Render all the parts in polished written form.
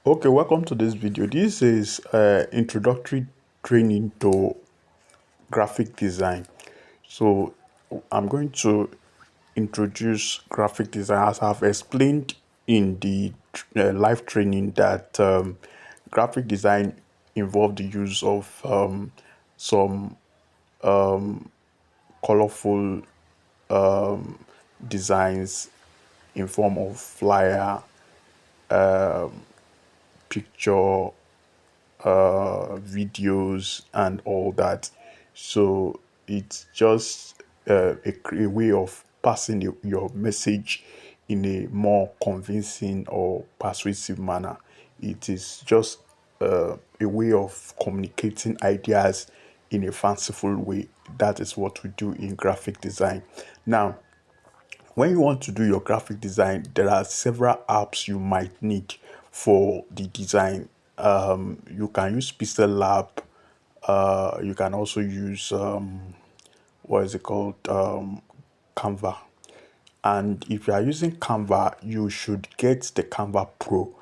Okay, welcome to this video. This is introductory training to graphic design. So I'm going to introduce graphic design as I've explained in the live training that graphic design involved the use of some colorful designs in form of flyer, picture, videos and all that. So it's just a way of passing your message in a more convincing or persuasive manner. It is just a way of communicating ideas in a fanciful way. That is what we do in graphic design. Now, when you want to do your graphic design, there are several apps you might need for the design. You can use Pixel Lab. You can also use what is it called? Canva. And if you are using Canva, you should get the Canva Pro.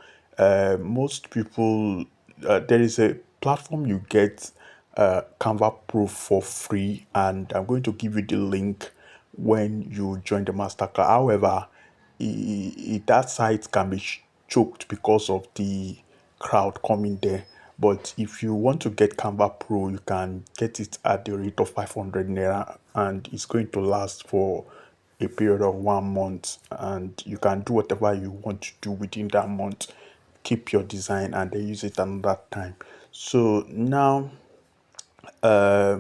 Most people, there is a platform you get Canva Pro for free, and I'm going to give you the link when you join the masterclass. However, that site can be choked because of the crowd coming there. But if you want to get Canva Pro, you can get it at the rate of 500 naira, and it's going to last for a period of 1 month, and you can do whatever you want to do within that month. Keep your design and then use it another time. So now uh,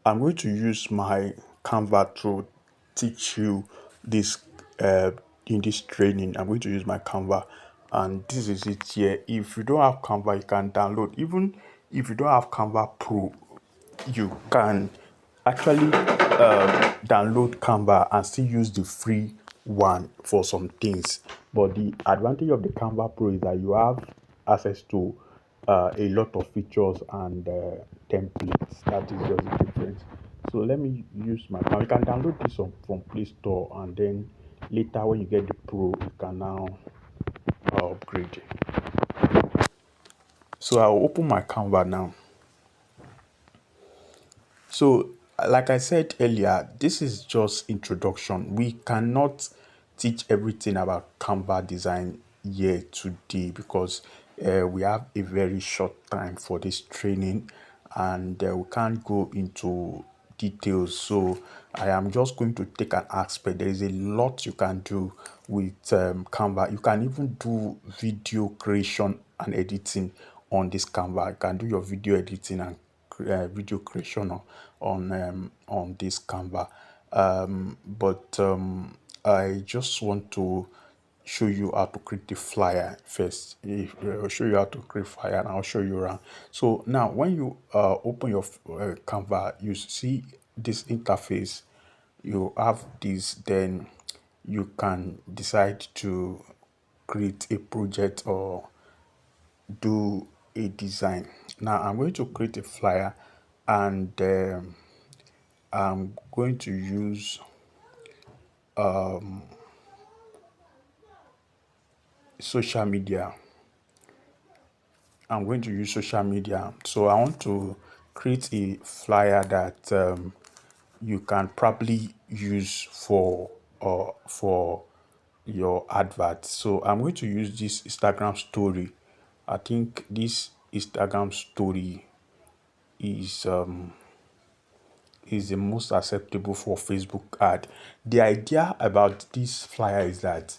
I'm going to use my Canva to teach you this in this training. I'm going to use my Canva, and this is it here. If you don't have Canva, you can download. Even if you don't have Canva Pro, you can actually download Canva and still use the free one for some things. But the advantage of the Canva Pro is that you have access to a lot of features and templates. That is just the difference. So let me use my Canva. You can download this from Play Store, and then later when you get the Pro, you can now upgrade. So I'll open my Canva now. So, like I said earlier, this is just introduction. We cannot teach everything about Canva design here today because we have a very short time for this training, and we can't go into details. So I am just going to take an aspect. There is a lot you can do with Canva. You can even do video creation and editing on this Canva. You can do your video editing and video creation on this Canva. But I just want to show you how to create the flyer first. I'll show you how to create flyer, and I'll show you around. So now when you open your Canva, you see this interface. You have this, then you can decide to create a project or do a design. Now I'm going to create a flyer, and I'm going to use social media. I'm going to use social media. So I want to create a flyer that you can probably use for your advert. So I'm going to use this Instagram story. I think this Instagram story is is the most acceptable for Facebook ad. The idea about this flyer is that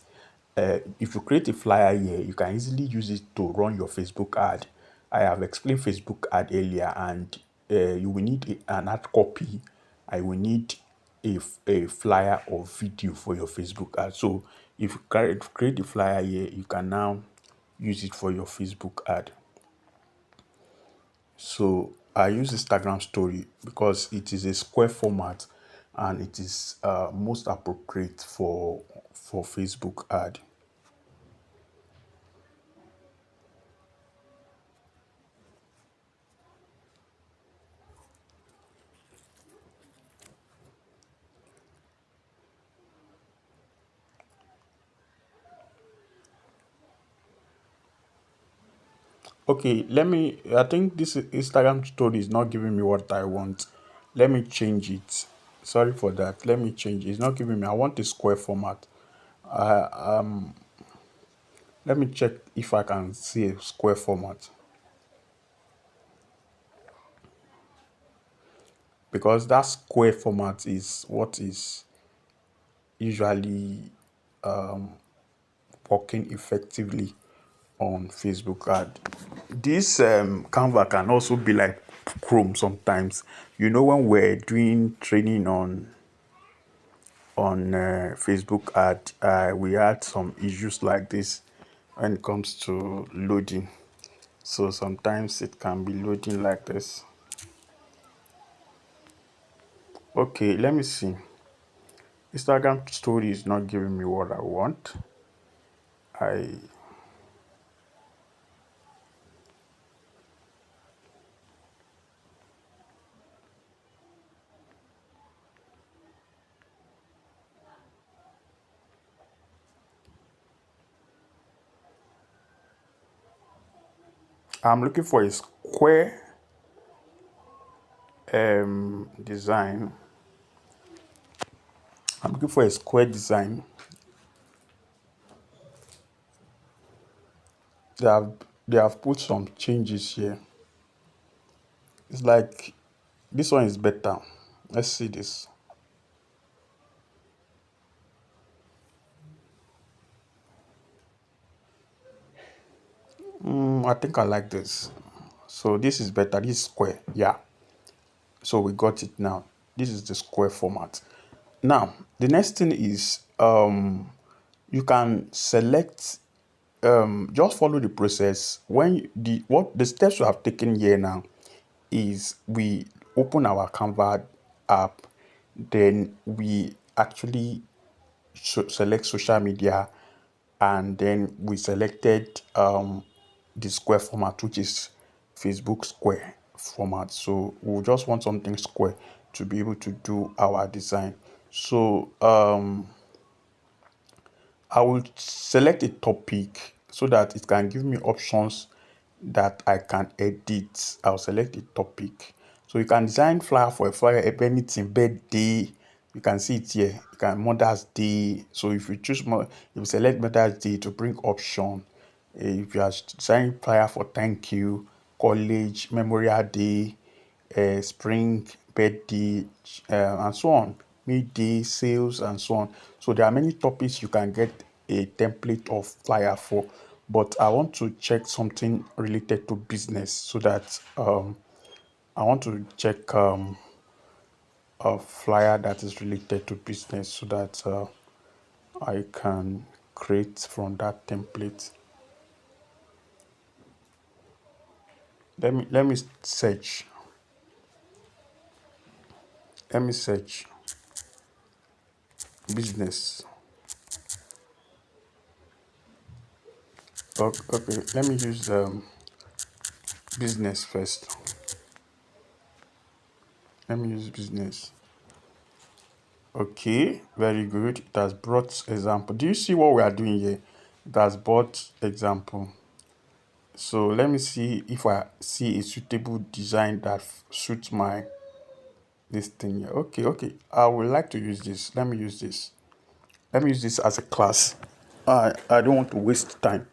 if you create a flyer here, you can easily use it to run your Facebook ad. I have explained Facebook ad earlier, and you will need an ad copy. I will need a flyer or video for your Facebook ad. So if you create a flyer here, you can now use it for your Facebook ad. So I use Instagram story because it is a square format, and it is most appropriate for Facebook ad. Okay, I think this Instagram story is not giving me what I want. Let me change it. Sorry for that. Let me change it. It's not giving me. I want a square format. Let me check if I can see a square format, because that square format is what is usually working effectively on Facebook ad. This Canva can also be like Chrome sometimes. You know, when we're doing training on Facebook ad, we had some issues like this when it comes to loading. So sometimes it can be loading like this. Okay, let me see. Instagram story is not giving me what I want. I I'm looking for a square design. I'm looking for a square design. They have put some changes here. It's like this one is better. Let's see this. I think I like this. So this is better. This is square. Yeah. So we got it now. This is the square format. Now the next thing is you can select, just follow the process. When the steps we have taken here now is we open our Canva app, then we actually select social media, and then we selected the square format, which is Facebook square format. So we just want something square to be able to do our design. So I will select a topic so that it can give me options that I can edit. I'll select a topic. So you can design flyer for a flyer, if anything, birthday. You can see it here. You can Mother's Day. So if you choose more, if you select Mother's Day to bring option. If you are designing flyer for thank you, college, Memorial Day, spring, birthday, and so on, midday, sales, and so on. So there are many topics you can get a template of flyer for. But I want to check something related to business, so that I want to check a flyer that is related to business, so that I can create from that template. Let me search. Let me search business. Okay, let me use business first. Let me use business. Okay, very good. It has brought example. Do you see what we are doing here? It has brought example. So let me see if I see a suitable design that suits my this thing here. Okay. I would like to use this. Let me use this. Let me use this as a class. I don't want to waste time.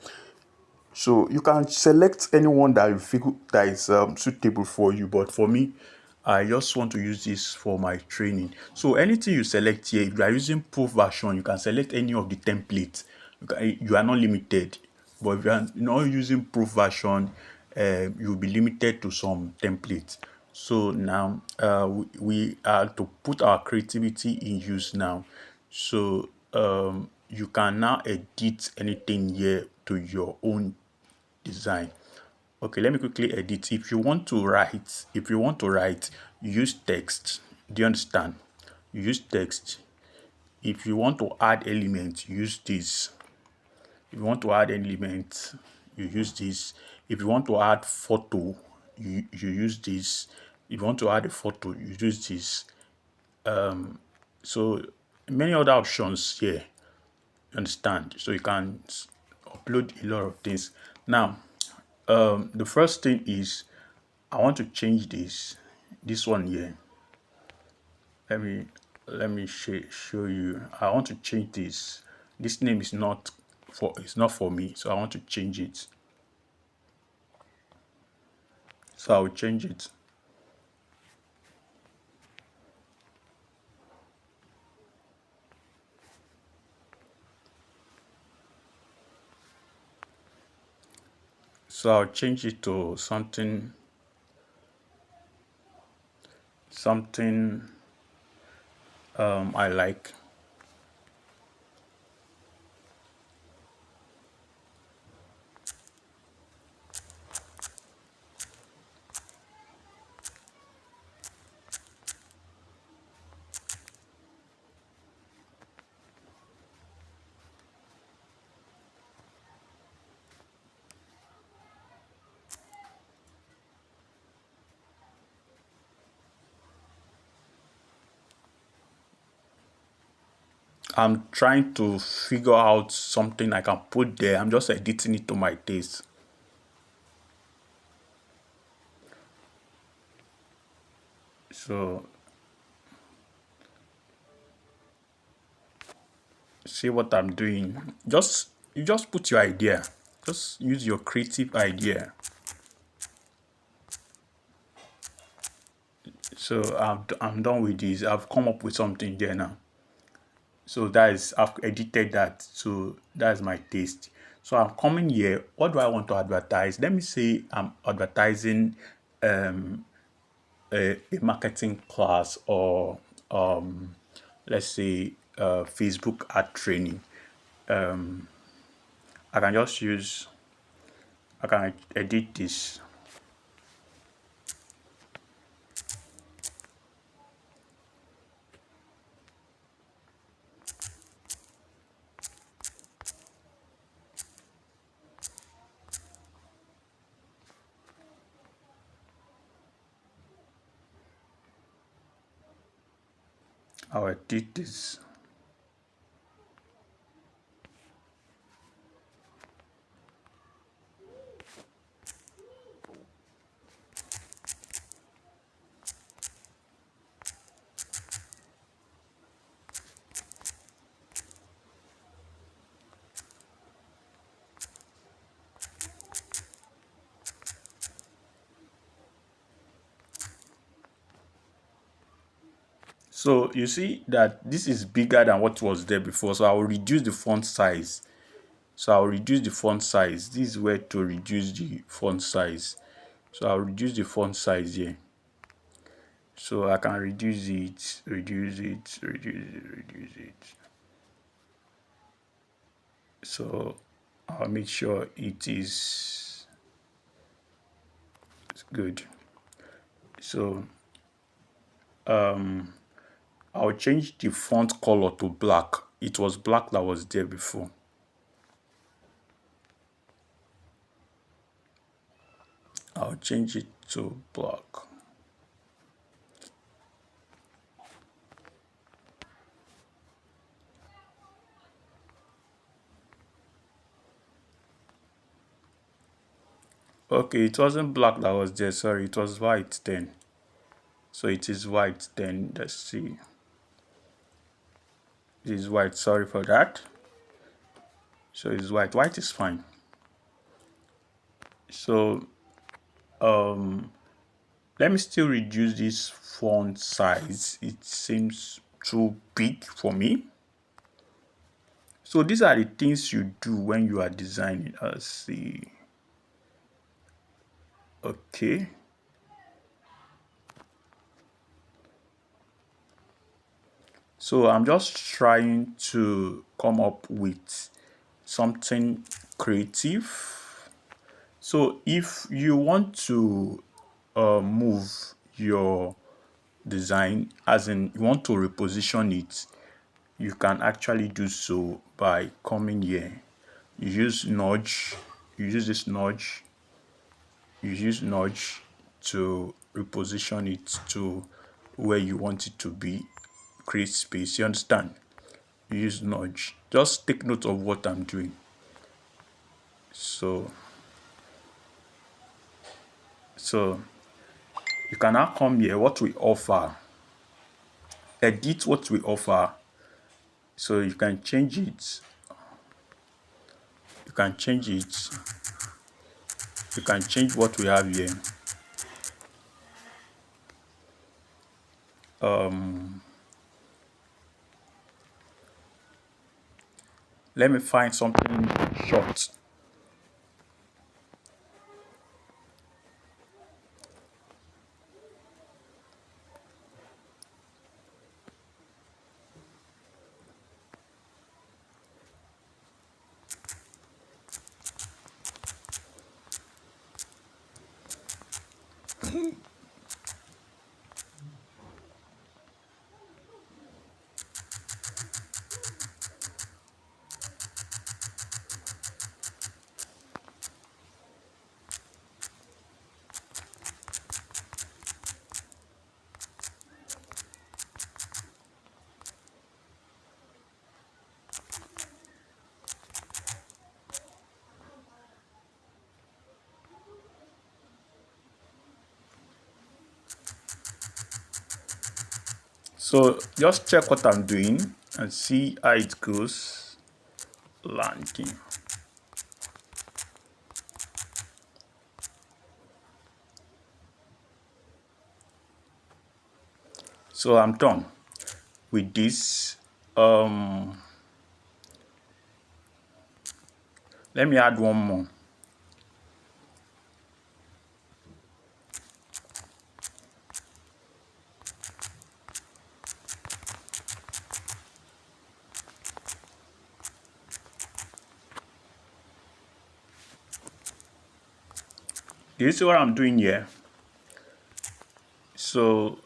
So you can select anyone that you feel that is suitable for you. But for me, I just want to use this for my training. So anything you select here, if you are using pro version, you can select any of the templates. You are not limited. But if you are not using pro version, you'll be limited to some templates. So now we are to put our creativity in use now. So you can now edit anything here to your own design. Okay, let me quickly edit. If you want to write, you use text. Do you understand? You use text. If you want to add elements, you use this. If you want to add elements, you use this. If you want to add photo, you use this. If you want to add a photo, you use this. So many other options here. You understand? So you can upload a lot of things. Now, The first thing is I want to change this one here. Let me show you. I want to change this. This name is not for me, so I want to change it. So I will change it. So I'll change it to something I like. I'm trying to figure out something I can put there. I'm just editing it to my taste. So see what I'm doing. You just put your idea. Just use your creative idea. So I'm done with this. I've come up with something there now. So I've edited that. So that's my taste. So I'm coming here. What do I want to advertise? Let me say I'm advertising a marketing class, or let's say Facebook ad training. I can just use, I can edit this. I'll edit this. So you see that this is bigger than what was there before. So I will reduce the font size. So I'll reduce the font size. This is where to reduce the font size. So I'll reduce the font size here. So I can reduce it, reduce it, reduce it, reduce it. So I'll make sure it is good. So I'll change the font color to black. It was black that was there before. I'll change it to black. Okay, it wasn't black that was there, sorry, it was white then. So it is white then, let's see. It is white, sorry for that. So it's white. White is fine. So let me still reduce this font size. It seems too big for me. So these are the things you do when you are designing. Let's see. Okay. So I'm just trying to come up with something creative. So if you want to move your design, as in you want to reposition it, you can actually do so by coming here. You use nudge, you use this nudge, you use nudge to reposition it to where you want it to be, create space. You understand? You use nudge. Just take note of what I'm doing. So So you can now come here, what we offer, edit what we offer. So you can change it. You can change it. You can change what we have here. Let me find something short. So just check what I'm doing and see how it goes. Landing. So I'm done with this. Let me add one more. Do you see what I'm doing here? So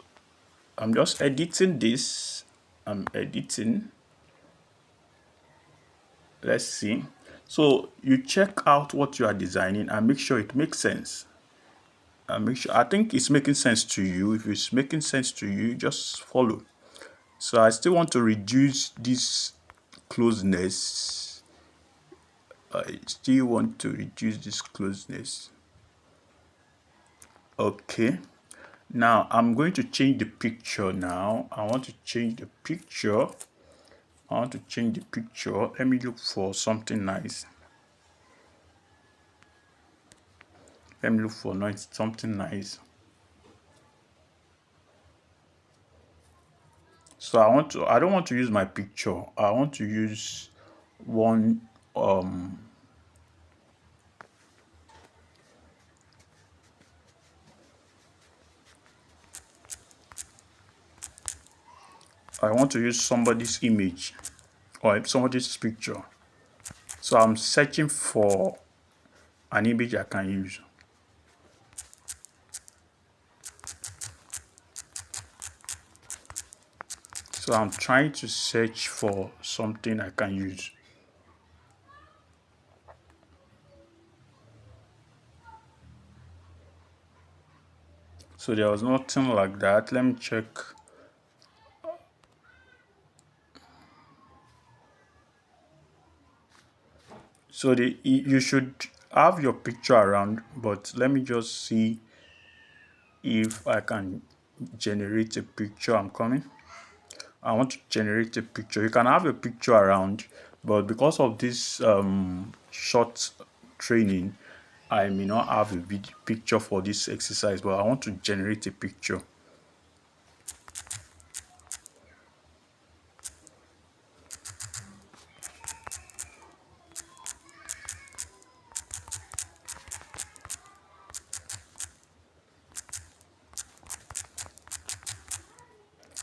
I'm just editing this. I'm editing. Let's see. So you check out what you are designing and make sure it makes sense. And make sure, I think it's making sense to you. If it's making sense to you, just follow. So I still want to reduce this closeness. I still want to reduce this closeness. Okay. Now I'm going to change the picture now. I want to change the picture. Let me look for something nice. Something nice. So I don't want to use my picture. I want to use one, I want to use somebody's image or somebody's picture. So I'm searching for an image I can use. So I'm trying to search for something I can use. So there was nothing like that. Let me check. So you should have your picture around, but let me just see if I can generate a picture. I'm coming. I want to generate a picture. You can have a picture around, but because of this short training, I may not have a picture for this exercise, but I want to generate a picture.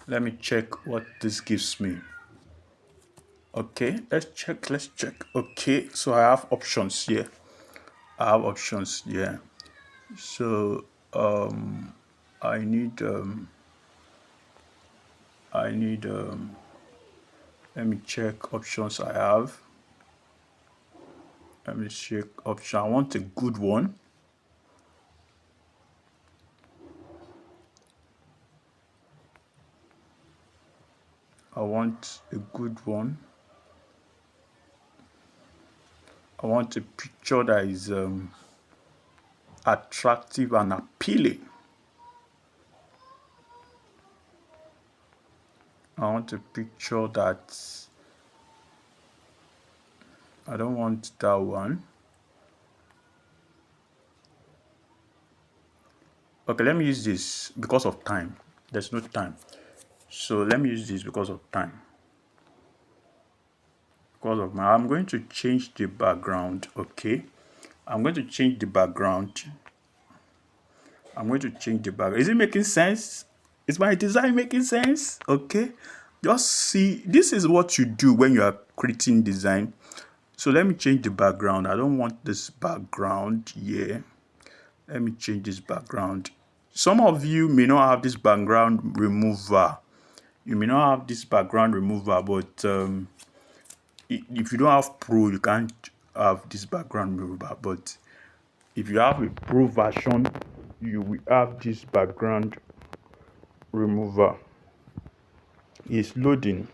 Let me check what this gives me. Okay, let's check. Okay, so I have options here. So I need let me check options I have. Let me check option. I want a good one. I want a good one. I want a picture that is attractive and appealing. I want a picture that, I don't want that one. Okay, let me use this because of time. There's no time. So let me use this because of time. I'm going to change the background. Okay. I'm going to change the background. Is it making sense? Is my design making sense? Okay. Just see, this is what you do when you are creating design. So let me change the background. I don't want this background here. Let me change this background. Some of you may not have this background remover. But if you don't have Pro, you can't have this background remover. But if you have a Pro version, you will have this background remover. It's loading.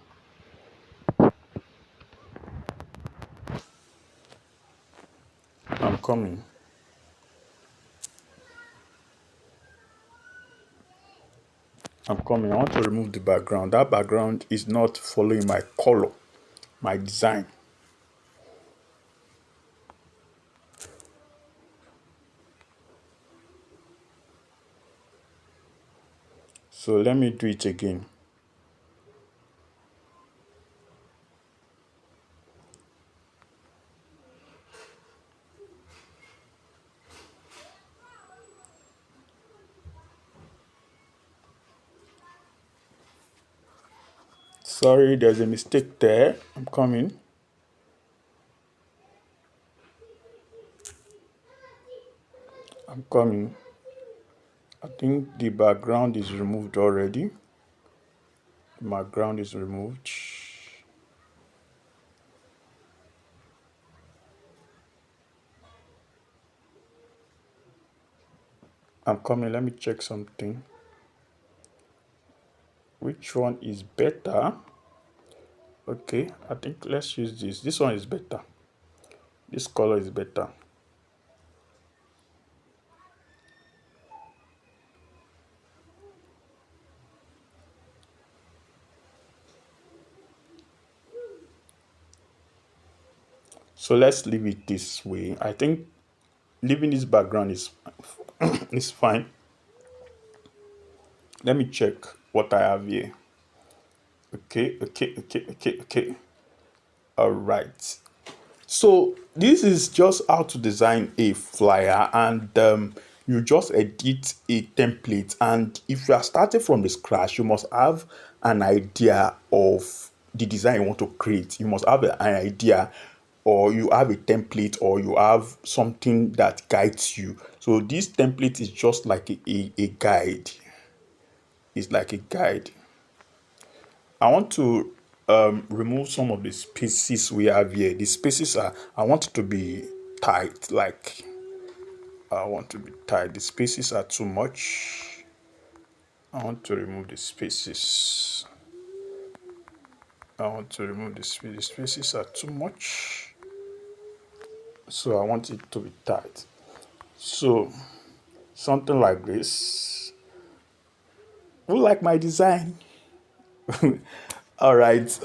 I'm coming. I want to remove the background. That background is not following my color, my design. So let me do it again. Sorry, there's a mistake there. I'm coming. I think the background is removed already. The background is removed. I'm coming. Let me check something. Which one is better? Okay, I think let's use this. This one is better. This color is better. So let's leave it this way. I think leaving this background is is fine. Let me check what I have here. Okay. All right. So this is just how to design a flyer, and you just edit a template. And if you are starting from the scratch, you must have an idea of the design you want to create. You must have an idea, or you have a template, or you have something that guides you. So this template is just like a guide. It's like a guide. I want to remove some of the spaces we have here. The spaces I want it to be tight. Like, I want to be tight. The spaces are too much. I want to remove the spaces. The spaces are too much. So I want it to be tight. So something like this. Who like my design? All right.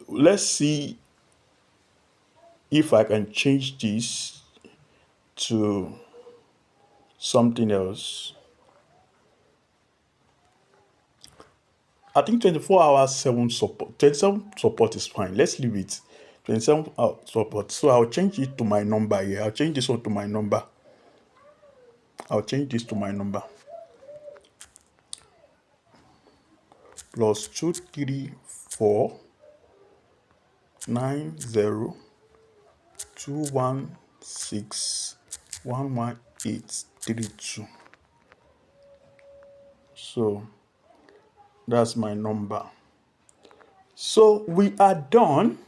Let's see if I can change this to something else. I think 24 hours 7 support. 27 support is fine. Let's leave it. 27 hour support. So I'll change it to my number here. I'll change this one to my number. Plus 2349021611832. So that's my number. So we are done.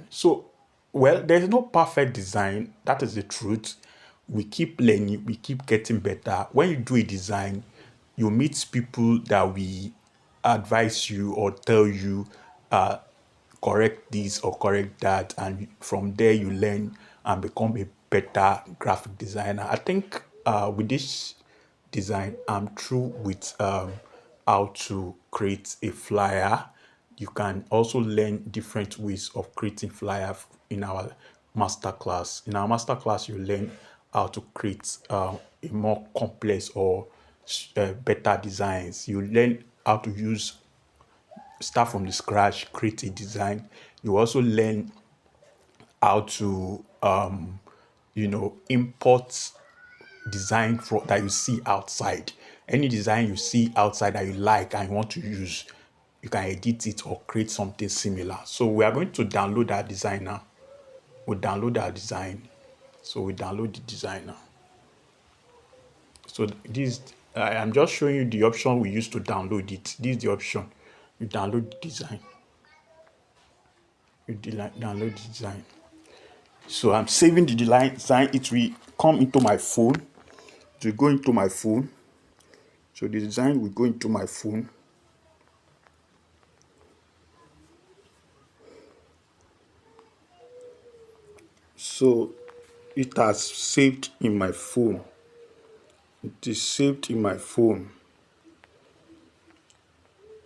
So, well, there's no perfect design. That is the truth. We keep learning, we keep getting better. When you do a design, you meet people that will advise you or tell you correct this or correct that, and from there you learn and become a better graphic designer. I think with this design, I'm through with how to create a flyer. You can also learn different ways of creating flyer in our master class. In our master class, you learn how to create a more complex or better designs. You learn how to use start from the scratch, create a design. You also learn how to import design that you see outside. Any design you see outside that you like and you want to use, you can edit it or create something similar. So we are going to download that design now. We download our design. So we download the design now. So this I'm just showing you the option we use to download it. This is the option. You download the design. Download the design. So I'm saving the design. It will come into my phone. It will go into my phone. So the design will go into my phone. So it has saved in my phone. It is saved in my phone.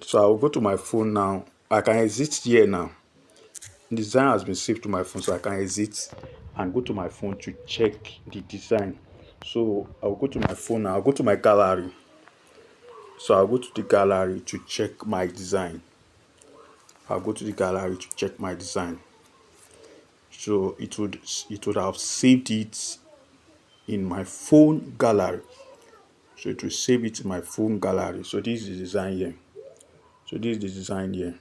So I'll go to my phone now. I can exit here now. The design has been saved to my phone, so I can exit and go to my phone to check the design. So I'll go to my phone now. I'll go to my gallery. So I'll go to the gallery to check my design. I'll go to the gallery to check my design. So it would have saved it in my phone gallery. So it will save it in my phone gallery. So this is the design here. So this is the design here.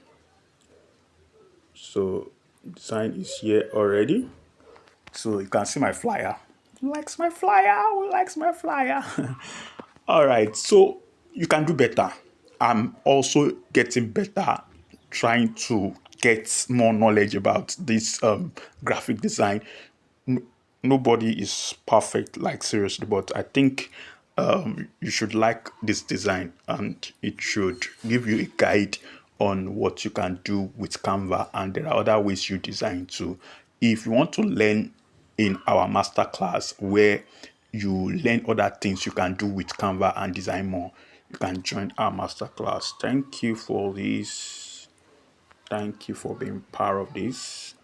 So design is here already. So you can see my flyer. Who likes my flyer? Who likes my flyer? All right. So you can do better. I'm also getting better, trying to get more knowledge about this graphic design. Nobody is perfect, like seriously, but I think you should like this design and it should give you a guide on what you can do with Canva. And there are other ways you design too. If you want to learn in our master class where you learn other things you can do with Canva and design more, you can join our master class. Thank you for this. Thank you for being part of this.